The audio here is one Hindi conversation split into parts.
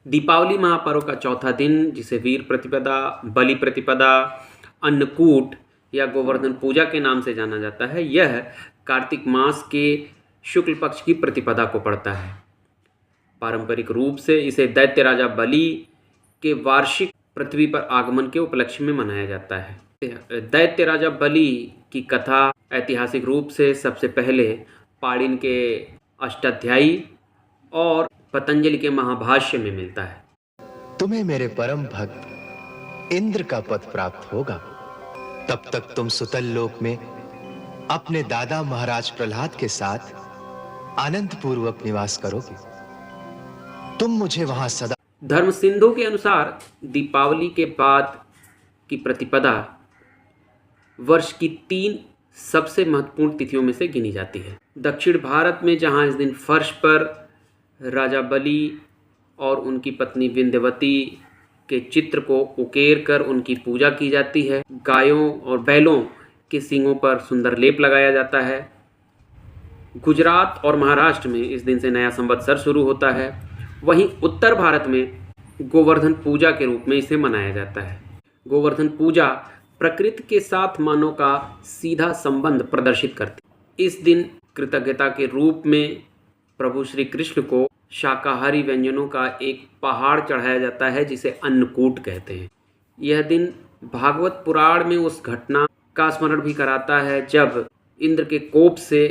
दीपावली महापर्व का चौथा दिन, जिसे वीर प्रतिपदा, बलि प्रतिपदा, अन्नकूट या गोवर्धन पूजा के नाम से जाना जाता है, यह कार्तिक मास के शुक्ल पक्ष की प्रतिपदा को पड़ता है। पारंपरिक रूप से इसे दैत्य राजा बलि के वार्षिक पृथ्वी पर आगमन के उपलक्ष्य में मनाया जाता है। दैत्य राजा बलि की कथा ऐतिहासिक रूप से सबसे पहले पाणिनि के अष्टाध्यायी और पतंजलि के महाभाष्य में मिलता है। तुम्हें मेरे परम भक्त इंद्र का पद प्राप्त होगा, तब तक तुम सुतल लोक में अपने दादा महाराज प्रहलाद के साथ आनंद पूर्वक निवास करोगे। तुम मुझे वहां सदा। धर्म सिंधु के अनुसार दीपावली के बाद की प्रतिपदा वर्ष की 3 सबसे महत्वपूर्ण तिथियों में से गिनी जाती है। दक्षिण भारत में जहां इस दिन फर्श पर राजा बलि और उनकी पत्नी विंध्यवती के चित्र को उकेर कर उनकी पूजा की जाती है, गायों और बैलों के सींगों पर सुंदर लेप लगाया जाता है। गुजरात और महाराष्ट्र में इस दिन से नया संवत्सर शुरू होता है। वहीं उत्तर भारत में गोवर्धन पूजा के रूप में इसे मनाया जाता है। गोवर्धन पूजा प्रकृति के साथ मानव का सीधा संबंध प्रदर्शित करती है। इस दिन कृतज्ञता के रूप में प्रभु श्री कृष्ण को शाकाहारी व्यंजनों का एक पहाड़ चढ़ाया जाता है, जिसे अन्नकूट कहते हैं। यह दिन भागवत पुराण में उस घटना का स्मरण भी कराता है जब इंद्र के कोप से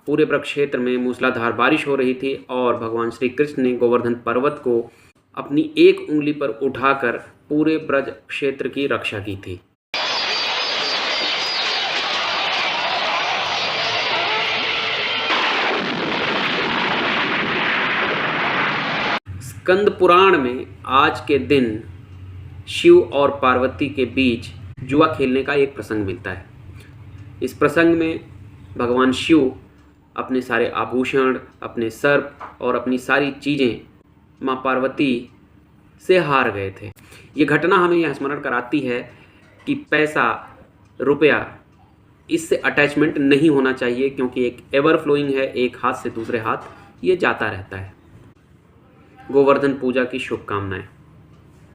पूरे ब्रज क्षेत्र में मूसलाधार बारिश हो रही थी और भगवान श्री कृष्ण ने गोवर्धन पर्वत को अपनी एक उंगली पर उठाकर पूरे ब्रज क्षेत्र की रक्षा की थी। स्कंद पुराण में आज के दिन शिव और पार्वती के बीच जुआ खेलने का एक प्रसंग मिलता है। इस प्रसंग में भगवान शिव अपने सारे आभूषण, अपने सर्प और अपनी सारी चीज़ें माँ पार्वती से हार गए थे। ये घटना हमें यह स्मरण कराती है कि पैसा, रुपया, इससे अटैचमेंट नहीं होना चाहिए, क्योंकि एक एवर फ्लोइंग है, एक हाथ से दूसरे हाथ ये जाता रहता है। गोवर्धन पूजा की शुभकामनाएं।